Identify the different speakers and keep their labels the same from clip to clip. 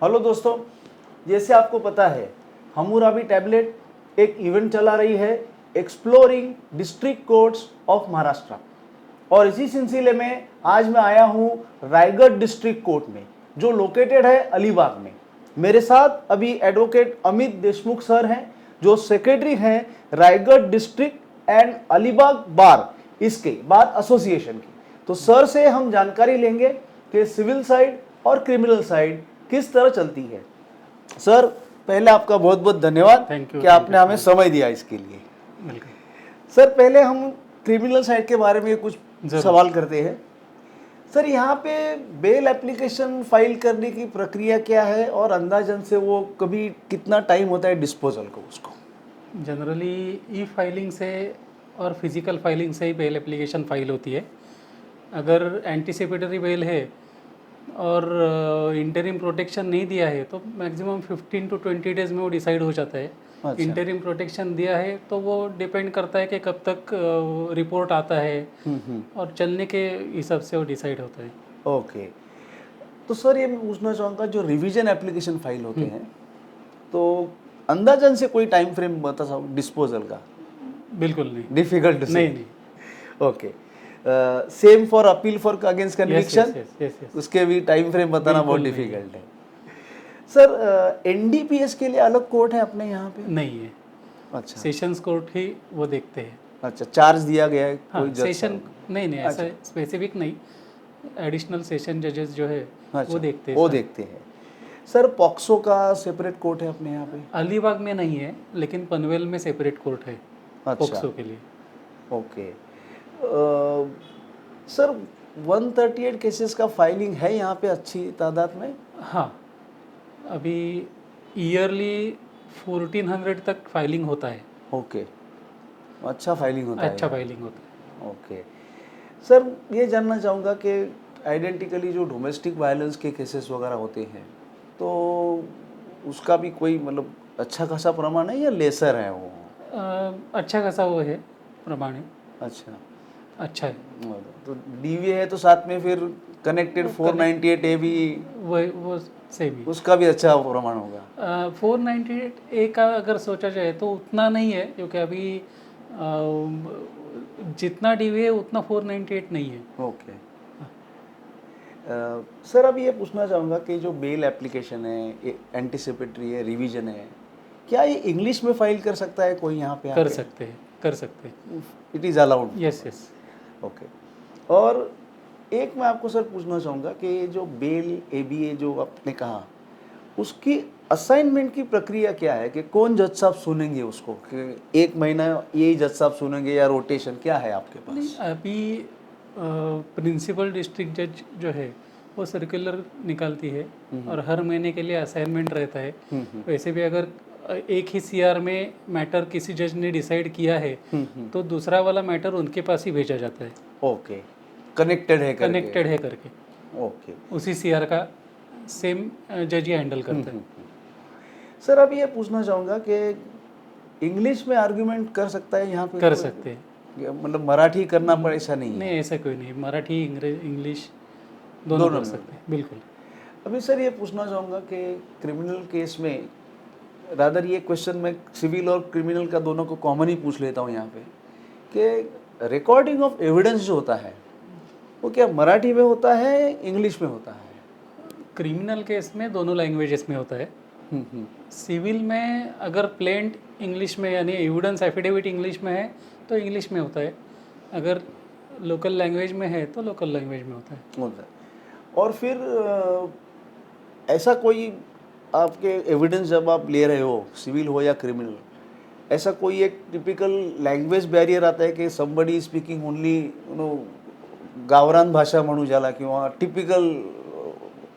Speaker 1: Hello दोस्तों, जैसे आपको पता है हमूराबी टैबलेट एक इवेंट चला रही है exploring district courts of Maharashtra, और इसी सिलसिले में आज मैं आया हूँ रायगढ़ डिस्ट्रिक्ट कोर्ट में जो लोकेटेड है अलीबाग में। मेरे साथ अभी एडवोकेट अमित देशमुख सर हैं जो सेक्रेटरी हैं रायगढ़ डिस्ट्रिक्ट एंड अलीबाग बार इसके बार एसोसिएशन की। तो सर से हम जानकारी लेंगे कि सिविल साइड और क्रिमिनल साइड किस तरह चलती है। सर, पहले आपका बहुत बहुत धन्यवाद कि आपने हमें समय दिया इसके लिए। सर, पहले हम क्रिमिनल साइड के बारे में कुछ सवाल करते हैं। सर, यहाँ पे बेल एप्लीकेशन फाइल करने की प्रक्रिया क्या है और अंदाजन से वो कभी कितना टाइम होता है डिस्पोजल को उसको?
Speaker 2: जनरली ई फाइलिंग से और फिजिकल फाइलिंग से ही बेल एप्लीकेशन फाइल होती है। अगर एंटीसिपेटरी बेल है और इंटरिम प्रोटेक्शन नहीं दिया है तो मैक्सिमम 15 to 20 डेज़ में वो डिसाइड हो जाता है।
Speaker 1: अच्छा।
Speaker 2: इंटरिम प्रोटेक्शन दिया है तो वो डिपेंड करता है कि कब तक रिपोर्ट आता है और चलने के हिसाब से वो डिसाइड होता है।
Speaker 1: ओके, तो सर ये मैं पूछना चाहूँगा जो रिवीजन एप्लीकेशन फाइल होते हैं तो अंदाजन से कोई टाइम फ्रेम बता सकूँ डिस्पोजल का?
Speaker 2: बिल्कुल नहीं,
Speaker 1: डिफिकल्ट टू से?
Speaker 2: नहीं।
Speaker 1: Okay, same for appeal for against conviction,
Speaker 2: yes.
Speaker 1: उसके भी टाइम फ्रेम बताना बहुत डिफिकल्ट है। सर, एनडीपीएस के लिए अलग कोर्ट है अपने यहाँ पे?
Speaker 2: नहीं है।
Speaker 1: अच्छा,
Speaker 2: सेशंस कोर्ट ही वो देखते हैं।
Speaker 1: अच्छा, चार्ज दिया गया है
Speaker 2: हाँ,
Speaker 1: कोई जज
Speaker 2: सेशन
Speaker 1: साहब?
Speaker 2: नहीं ऐसा स्पेसिफिक नहीं, एडिशनल सेशन जजेस जो है
Speaker 1: अच्छा,
Speaker 2: वो देखते हैं।
Speaker 1: वो देखते हैं। सर, पॉक्सो का सेपरेट कोर्ट है अपने यहाँ पे?
Speaker 2: अलीबाग में नहीं है, लेकिन पनवेल में सेपरेट कोर्ट है पॉक्सो के लिए।
Speaker 1: ओके, सर 138 केसेस का फाइलिंग है यहाँ पे अच्छी तादाद में?
Speaker 2: हाँ, अभी ईयरली 1400 तक फाइलिंग होता है।
Speaker 1: ओके, अच्छा फाइलिंग होता है?
Speaker 2: अच्छा फाइलिंग होता है।
Speaker 1: ओके, सर ये जानना चाहूँगा कि आइडेंटिकली जो डोमेस्टिक वायलेंस के केसेस वगैरह होते हैं तो उसका भी कोई मतलब अच्छा खासा प्रमाण है या लेसर है वो?
Speaker 2: अच्छा खासा वो है प्रमाण है। अच्छा है।
Speaker 1: तो डीवीए है तो साथ में फिर कनेक्टेड 498 ए भी
Speaker 2: वो सेम ही,
Speaker 1: उसका भी अच्छा प्रमाण होगा?
Speaker 2: 498A का अगर सोचा जाए तो उतना नहीं है, क्योंकि अभी जितना डीवी है उतना 498 नहीं है।
Speaker 1: ओके, सर अब ये पूछना चाहूँगा कि जो बेल एप्लीकेशन है, एंटीसिपेटरी है, रिवीजन है, क्या ये इंग्लिश में फाइल कर सकता है कोई यहाँ पे?
Speaker 2: कर सकते हैं।
Speaker 1: It is allowed?
Speaker 2: Yes.
Speaker 1: Okay, और एक मैं आपको सर पूछना चाहूँगा कि जो बेल एबीए जो आपने कहा उसकी असाइनमेंट की प्रक्रिया क्या है कि कौन जज साहब सुनेंगे उसको, कि एक महीना यही जज साहब सुनेंगे या रोटेशन क्या है आपके पास?
Speaker 2: नहीं, अभी प्रिंसिपल डिस्ट्रिक्ट जज जो है वो सर्कुलर निकालती है और हर महीने के लिए असाइनमेंट रहता है। वैसे भी अगर एक ही सीआर में मैटर किसी जज ने डिसाइड किया है तो दूसरा वाला मैटर उनके पास ही भेजा जाता है।
Speaker 1: ओके, कनेक्टेड है
Speaker 2: करके
Speaker 1: ओके,
Speaker 2: उसी सीआर का सेम जज ही हैंडल करता है।
Speaker 1: सर अब ये पूछना चाहूँगा कि इंग्लिश में आर्ग्यूमेंट कर सकता है यहाँ पे?
Speaker 2: कर सकते हैं,
Speaker 1: मतलब मराठी करना पड़े ऐसा नहीं है?
Speaker 2: नहीं, ऐसा कोई नहीं, मराठी इंग्लिश दोनों कर सकते हैं, बिल्कुल।
Speaker 1: अभी सर ये पूछना चाहूँगा कि क्रिमिनल केस में रादर ये क्वेश्चन मैं सिविल और क्रिमिनल का दोनों को कॉमन ही पूछ लेता हूँ यहाँ पे कि रिकॉर्डिंग ऑफ एविडेंस जो होता है वो क्या मराठी में होता है इंग्लिश में होता है?
Speaker 2: क्रिमिनल केस में दोनों लैंग्वेजेस में होता है। सिविल में अगर प्लेंट इंग्लिश में यानी एविडेंस एफिडेविट इंग्लिश में है तो इंग्लिश में होता है, अगर लोकल लैंग्वेज में है तो लोकल लैंग्वेज में होता है।
Speaker 1: और फिर ऐसा कोई आपके एविडेंस जब आप ले रहे हो सिविल हो या क्रिमिनल, ऐसा कोई एक टिपिकल लँग्वेज बॅरियर आता है कि समबडी स्पीकिंग ओनली गावरान भाषा म्हणू ज्याला किंवा टिपिकल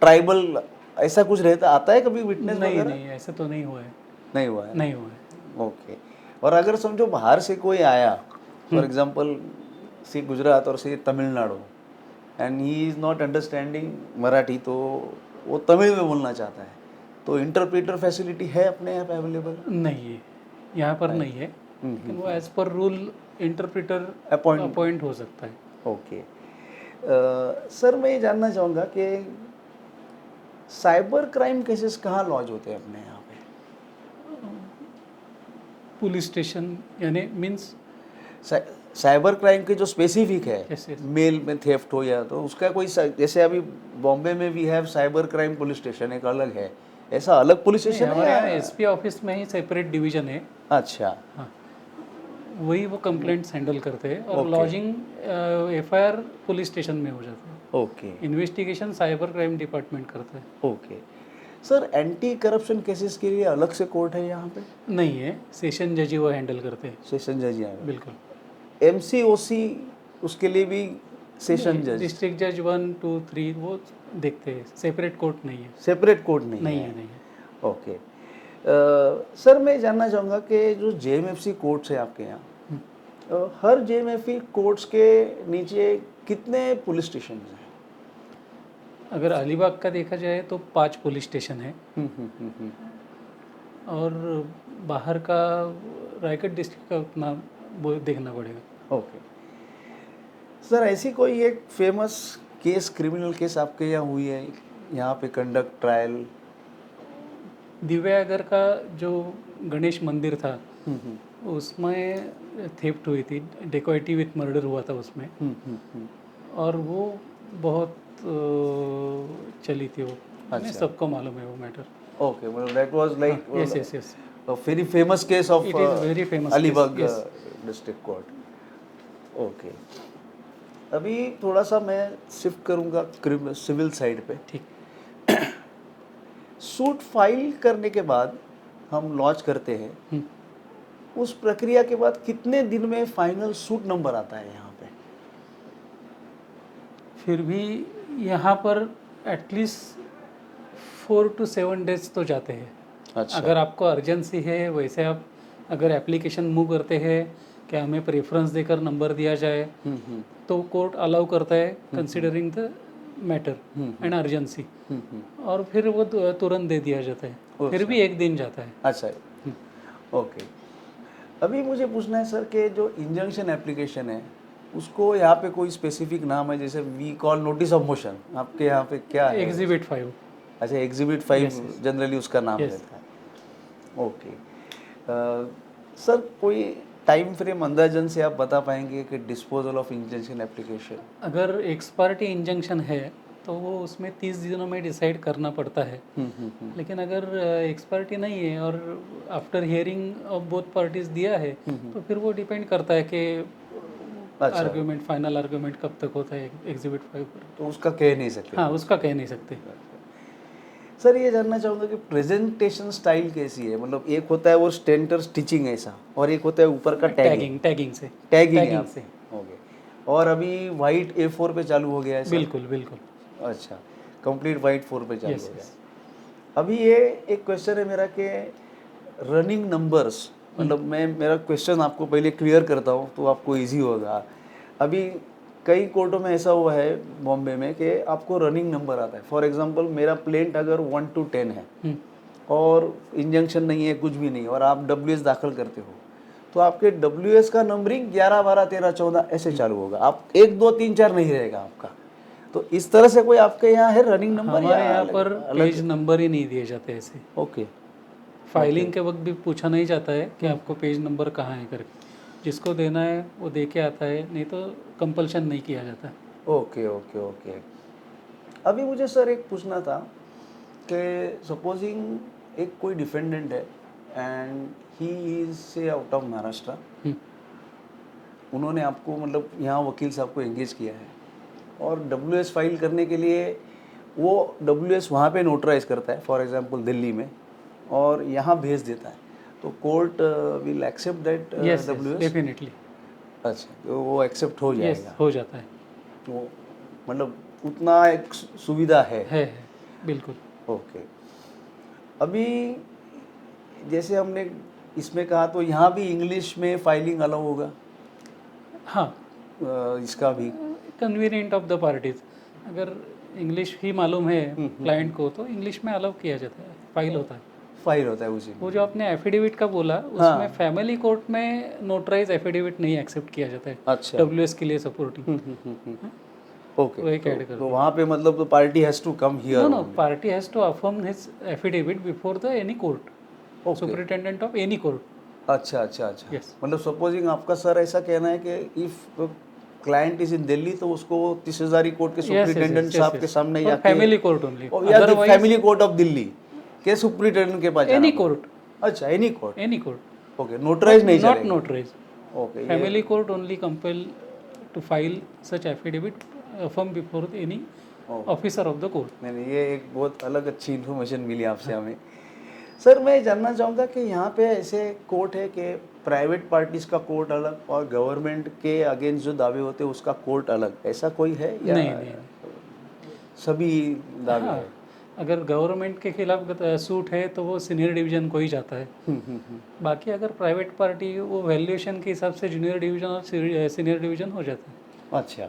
Speaker 1: ट्राइबल, ऐसा कुछ रहता आता है कभी विटनेस?
Speaker 2: नहीं, ऐसा तो नहीं हुआ है।
Speaker 1: नहीं हुआ है?
Speaker 2: नहीं हुआ है।
Speaker 1: ओके, और अगर समझो बाहर से कोई आया फॉर एग्जांपल से गुजरात और से Tamil Nadu and he is not understanding Marathi, तो वो तमिल में बोलना चाहता है, तो इंटरप्रेटर फैसिलिटी है अपने यहाँ पे अवेलेबल?
Speaker 2: नहीं है, यहाँ पर नहीं है, लेकिन वो as per rule interpreter appoint हो सकता है।
Speaker 1: ओके, सर मैं ये जानना चाहूँगा कि साइबर क्राइम केसेस कहाँ लॉन्च होते हैं अपने यहाँ पे?
Speaker 2: पुलिस स्टेशन यानी मीन्स
Speaker 1: साइबर क्राइम के जो स्पेसिफिक है,
Speaker 2: Yes, yes.
Speaker 1: मेल में थेफ्ट हो या तो उसका कोई जैसे अभी बॉम्बे में भी है साइबर क्राइम पुलिस स्टेशन, एक अलग है, ऐसा अलग पुलिस स्टेशन है
Speaker 2: हमारे यहाँ
Speaker 1: या?
Speaker 2: एसपी ऑफिस में ही सेपरेट डिवीजन है।
Speaker 1: अच्छा,
Speaker 2: हाँ, वही वो कंप्लेंट्स हैंडल करते हैं और
Speaker 1: Okay.
Speaker 2: Lodging FIR police station में हो जाता है।
Speaker 1: Okay
Speaker 2: investigation cyber crime department करता है।
Speaker 1: Okay. Sir anti corruption cases के लिए अलग से कोर्ट है यहाँ पे?
Speaker 2: नहीं है, सेशन जज ही वो हैंडल करते हैं।
Speaker 1: सेशन जज यहाँ पे?
Speaker 2: बिल्कुल।
Speaker 1: एमसीओसी उसके लिए भी सेशन जज?
Speaker 2: डिस्ट्रिक्ट जज 1 2 3 वो देखते हैं, सेपरेट कोर्ट नहीं है।
Speaker 1: सेपरेट कोर्ट नहीं
Speaker 2: नहीं
Speaker 1: है?
Speaker 2: है, नहीं है।
Speaker 1: ओके। सर मैं जानना चाहूँगा कि जो जेएमएफसी कोर्ट्स है आपके यहाँ, हर जेएमएफसी कोर्ट्स के नीचे कितने पुलिस स्टेशन हैं?
Speaker 2: अगर अलीबाग का देखा जाए तो 5 पुलिस स्टेशन है और बाहर का रायगढ़ डिस्ट्रिक्ट का उतना वो देखना पड़ेगा।
Speaker 1: ओके। सर ऐसी कोई एक फेमस केस, क्रिमिनल केस आपके यहाँ हुई है यहाँ पे, कंडक्ट ट्रायल?
Speaker 2: दिव्यागर का जो गणेश मंदिर था उसमें थेफ्ट हुई थी, डेकोइटी विथ मर्डर हुआ था उसमें, और वो बहुत चली थी वो।
Speaker 1: अच्छा।
Speaker 2: सबको मालूम है वो मैटर।
Speaker 1: ओके, मतलब that was like
Speaker 2: yes yes yes,
Speaker 1: very famous case of
Speaker 2: it is very famous
Speaker 1: Alibag district court. Okay, अभी थोड़ा सा मैं शिफ्ट करूँगा सिविल साइड पे।
Speaker 2: ठीक।
Speaker 1: सूट फाइल करने के बाद हम लॉन्च करते हैं, उस प्रक्रिया के बाद कितने दिन में फाइनल सूट नंबर आता है यहाँ पे?
Speaker 2: फिर भी यहाँ पर एटलीस्ट 4 to 7 डेज तो जाते हैं।
Speaker 1: अच्छा।
Speaker 2: अगर आपको अर्जेंसी है, वैसे आप अगर एप्लीकेशन मूव करते हैं कि हमें प्रेफरेंस देकर नंबर दिया जाए, तो कोर्ट अलाउ करता है considering the matter and urgency, और फिर वो तुरंत दे दिया जाता है। फिर भी 1 दिन जाता है।
Speaker 1: अच्छा, ओके। अभी मुझे पूछना है सर कि जो इंजंक्शन एप्लीकेशन है उसको यहाँ पे कोई स्पेसिफिक नाम है, जैसे we call notice of motion, आपके यहाँ पे क्या है?
Speaker 2: एग्जिबिट 5।
Speaker 1: अच्छा, एग्जिबिट 5 जनरली उसका नाम
Speaker 2: Yes.
Speaker 1: रहता है। ओके। सर कोई टाइम फ्रेम अंदाजन से आप बता पाएंगे कि डिस्पोजल ऑफ इंजंक्शन एप्लीकेशन?
Speaker 2: अगर एक्सपार्टी इंजंक्शन है तो वो उसमें 30 दिनों में डिसाइड करना पड़ता है। लेकिन अगर एक्सपार्टी नहीं है और after hearing of both parties दिया है, तो फिर वो डिपेंड करता है कि
Speaker 1: अच्छा।
Speaker 2: आर्ग्यूमेंट, फाइनल आर्ग्यूमेंट कब तक होता है एग्जिबिट 5 पर।
Speaker 1: तो उसका कह नहीं सकते?
Speaker 2: हाँ, उसका कह नहीं सकते।
Speaker 1: सर ये जानना चाहूँगा कि प्रेजेंटेशन स्टाइल कैसी है? मतलब एक होता है वो स्टेंटर स्टिचिंग ऐसा, और एक होता है ऊपर का टैगिंग।
Speaker 2: टैगिंग से।
Speaker 1: टैगिंग से ओके। और अभी वाइट A4 पे चालू हो गया है सर?
Speaker 2: बिल्कुल बिल्कुल।
Speaker 1: अच्छा, कंप्लीट वाइट 4 पे चालू
Speaker 2: Yes,
Speaker 1: हो गया।
Speaker 2: yes.
Speaker 1: अभी ये एक क्वेश्चन है मेरा कि रनिंग नंबर्स, मतलब मैं मेरा क्वेश्चन आपको पहले क्लियर करता हूँ तो आपको इजी होगा। अभी कई कोर्टों में ऐसा हुआ है बॉम्बे में कि आपको रनिंग नंबर आता है। फॉर एग्जांपल मेरा प्लेंट अगर 1 to 10 है और इंजंक्शन नहीं है, कुछ भी नहीं, और आप WS दाखिल करते हो, तो आपके WS का नंबरिंग 11 12 13 14 ऐसे चालू होगा। आप 1 2 3 4 नहीं रहेगा आपका। तो इस तरह से कोई आपके यहाँ है रनिंग नंबर?
Speaker 2: हमारे यहाँ पर पेज नंबर ही नहीं दिए जाते ऐसे।
Speaker 1: ओके।
Speaker 2: फाइलिंग के वक्त भी पूछा नहीं जाता है कि आपको पेज नंबर कहाँ है करके। जिसको देना है वो दे के आता है, नहीं तो कंपल्शन नहीं किया जाता।
Speaker 1: Okay okay okay. अभी मुझे सर एक पूछना था कि सपोजिंग एक कोई डिफेंडेंट है एंड ही इज से आउट ऑफ महाराष्ट्र, उन्होंने आपको मतलब यहाँ वकील साहब को एंगेज किया है और WS फाइल करने के लिए वो WS वहाँ पे नोटराइज करता है, फॉर एग्जांपल दिल्ली में, और यहाँ भेज देता है, तो court will accept that WS?
Speaker 2: Definitely.
Speaker 1: अच्छा, तो वो एक्सेप्ट हो जाएगा?
Speaker 2: हो जाता है।
Speaker 1: तो मतलब उतना एक सुविधा है।
Speaker 2: बिल्कुल।
Speaker 1: ओके। अभी जैसे हमने इसमें कहा, तो यहाँ भी इंग्लिश में फाइलिंग अलाउ होगा?
Speaker 2: हाँ,
Speaker 1: इसका भी
Speaker 2: कन्वीनियंट ऑफ द पार्टीज। अगर इंग्लिश ही मालूम है क्लाइंट को तो इंग्लिश में अलाउ किया जाता है, फाइल होता है।
Speaker 1: फाइल होता है उसी में।
Speaker 2: वो जो आपने एफिडेविट का बोला, उसमें फैमिली कोर्ट में नोटराइज एफिडेविट नहीं एक्सेप्ट किया जाता है।
Speaker 1: अच्छा।
Speaker 2: WS के लिए सपोर्टिंग।
Speaker 1: ओके,
Speaker 2: वो एक ऐड कर
Speaker 1: तो वहाँ पे मतलब तो party has to come
Speaker 2: no
Speaker 1: here.
Speaker 2: No party has to affirm his affidavit before the any court,
Speaker 1: okay,
Speaker 2: superintendent of any court.
Speaker 1: अच्छा अच्छा अच्छा।
Speaker 2: Yes.
Speaker 1: मतलब सपोजिंग आपका सर ऐसा कहना है कि if client is in Delhi तो उसको 30,000 कोर्ट के सुपरिटेंडेंट साहब के सामने
Speaker 2: और
Speaker 1: जाके,
Speaker 2: फैमिली कोर्ट ओनली,
Speaker 1: और या
Speaker 2: otherwise
Speaker 1: family court of Delhi के सुपरिटेंडेंट के पास जाना
Speaker 2: एनी
Speaker 1: पड़ेगा?
Speaker 2: कोर्ट,
Speaker 1: अच्छा, any court.
Speaker 2: Any court,
Speaker 1: okay, notarize नहीं
Speaker 2: नॉट
Speaker 1: चलेगा?
Speaker 2: नोटराइज।
Speaker 1: ओके, ये
Speaker 2: family court only compel to file such affidavit affirm before any officer of the court.
Speaker 1: नहीं नहीं, ये एक बहुत अलग अच्छी इन्फॉर्मेशन मिली आपसे हमें। सर मैं जानना चाहूँगा कि यहाँ पे ऐसे कोर्ट है कि प्राइवेट पार्टीज का कोर्ट अलग और गवर्नमेंट के अगेंस्ट जो दावे होते हैं उसका कोर्ट अलग, ऐसा कोई है या
Speaker 2: नहीं नहीं,
Speaker 1: सभी दावे
Speaker 2: हाँ,
Speaker 1: है?
Speaker 2: अगर गवर्नमेंट के खिलाफ सूट है तो वो सीनियर डिवीजन को ही जाता है। बाकी अगर प्राइवेट पार्टी वो वैल्यूएशन के हिसाब से जूनियर डिवीजन और सीनियर डिवीजन हो जाता है।
Speaker 1: अच्छा,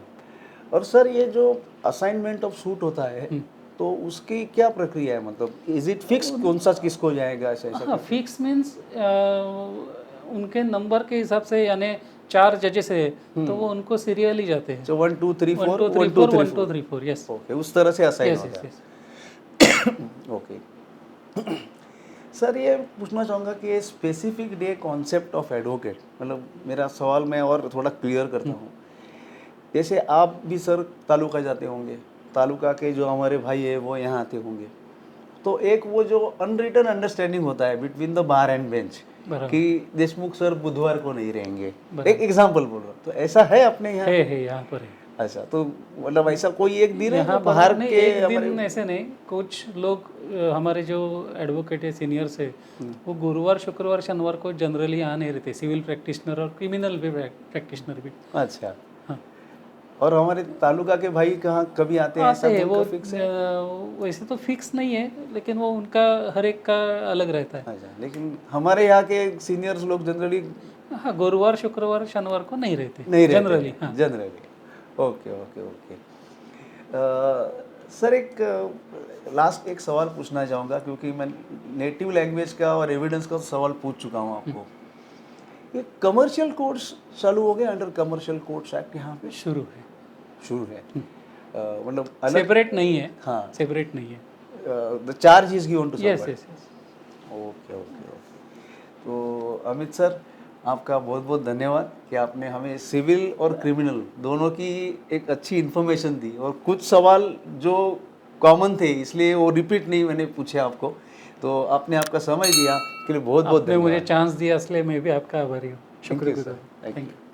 Speaker 1: और सर ये जो असाइनमेंट ऑफ सूट होता है तो उसकी क्या प्रक्रिया है? मतलब इज इट फिक्स कौन सा किसको जाएगा, ऐसा ऐसा?
Speaker 2: हाँ, फिक्स मीन्स उनके नंबर के हिसाब से, यानी 4 जजेस है तो वो उनको सीरियली जाते हैं।
Speaker 1: 1 2 3 4
Speaker 2: 1 2 3 4 1 2 3 4, यस
Speaker 1: ओके, उस तरह से असाइन
Speaker 2: यस
Speaker 1: होता
Speaker 2: यस
Speaker 1: है। ओके सर ये पूछना चाहूँगा कि ये specific day concept of advocate, मतलब मेरा सवाल मैं और थोड़ा क्लियर करता हूँ। जैसे आप भी सर तालुका जाते होंगे, तालुका के जो हमारे भाई है वो यहाँ आते होंगे, तो एक वो जो अनरिटन अंडरस्टैंडिंग होता है between the bar and bench कि देशमुख सर बुधवार को नहीं रहेंगे, एक एग्जांपल बोल रहा हूँ, तो ऐसा है अपने यहाँ?
Speaker 2: है यहाँ पर है।
Speaker 1: अच्छा, तो मतलब ऐसा कोई एक दिन है
Speaker 2: यहाँ
Speaker 1: जो बाहर
Speaker 2: नहीं,
Speaker 1: के
Speaker 2: एक
Speaker 1: हमारे?
Speaker 2: दिन ऐसे नहीं, कुछ लोग हमारे जो एडवोकेट है सीनियर्स है वो गुरुवार शुक्रवार शनिवार को जनरली आ नहीं रहते, सिविल प्रैक्टिशनर और क्रिमिनल भी प्रैक्टिशनर भी।
Speaker 1: अच्छा,
Speaker 2: हाँ,
Speaker 1: और हमारे तालुका के भाई कहाँ कभी आते हैं? ऐसा
Speaker 2: आते हैं
Speaker 1: दिन
Speaker 2: वो,
Speaker 1: का फिक्स है?
Speaker 2: वैसे तो फिक्स नहीं है लेकिन वो उनका हर एक का अलग रहता है।
Speaker 1: अच्छा, लेकिन हमारे यहाँ के सीनियर्स लोग जनरली
Speaker 2: हाँ, गुरुवार शुक्रवार शनिवार को नहीं रहते
Speaker 1: नहीं रहते
Speaker 2: जनरली। हाँ,
Speaker 1: generally. Okay okay okay. Sir एक लास्ट एक सवाल पूछना चाहूँगा, क्योंकि मैं नेटिव लैंग्वेज का और एविडेंस का सवाल पूछ चुका हूँ आपको। ये कमर्शियल कोर्ट्स चालू हो गए अंडर कमर्शियल कोर्ट्स एक्ट यहाँ पे?
Speaker 2: शुरू है,
Speaker 1: शुरू है, मतलब अलग?
Speaker 2: सेपरेट नहीं है।
Speaker 1: हाँ,
Speaker 2: सेपरेट नहीं है।
Speaker 1: The charge is given to
Speaker 2: yes
Speaker 1: someone.
Speaker 2: Yes yes.
Speaker 1: Okay okay okay. तो अमित सर आपका बहुत बहुत धन्यवाद कि आपने हमें सिविल और क्रिमिनल दोनों की एक अच्छी इन्फॉर्मेशन दी, और कुछ सवाल जो कॉमन थे इसलिए वो रिपीट नहीं मैंने पूछे आपको, तो आपने आपका समय दिया के लिए बहुत बहुत
Speaker 2: आपने मुझे
Speaker 1: धन्यवाद।
Speaker 2: चांस दिया इसलिए मैं भी आपका आभारी हूँ। शुक्रिया।
Speaker 1: Thank you.